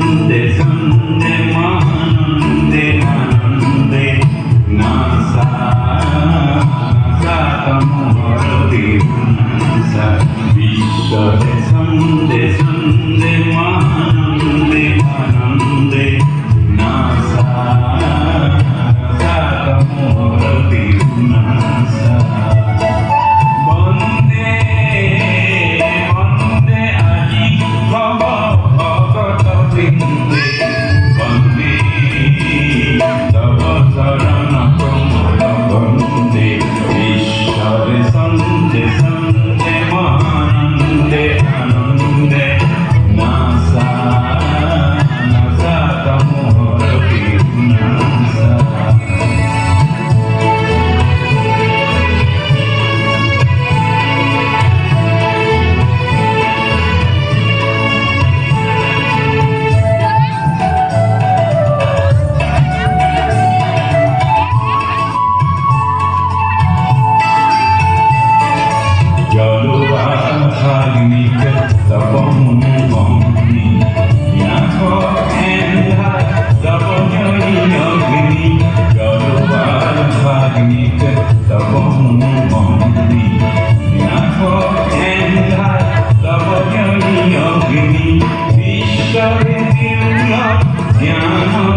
সন্ধে সন্ধে মানন্দে আনন্দে নাসা নাসা তমোর বিনাশা ঈশ্বরে সন্ধে সন্ধে মানন্দে আনন্দে নাসা নাসা তমোর বিনাশা বন্দে বন্দে আজি ভব ভগত বৃন্দে বন্দে তব চরণ কমল বন্দে ঈশ্বরে সন্ধে সন্ধে মানন্দে আনন্দে নাসা নাসা তমোর বিনাশা Jalovahaginik tapamumvamni Yako endha tapanyayagni Jalovahaginik tapamumvamni Yako endha tapanyayagni Vishware divya jnana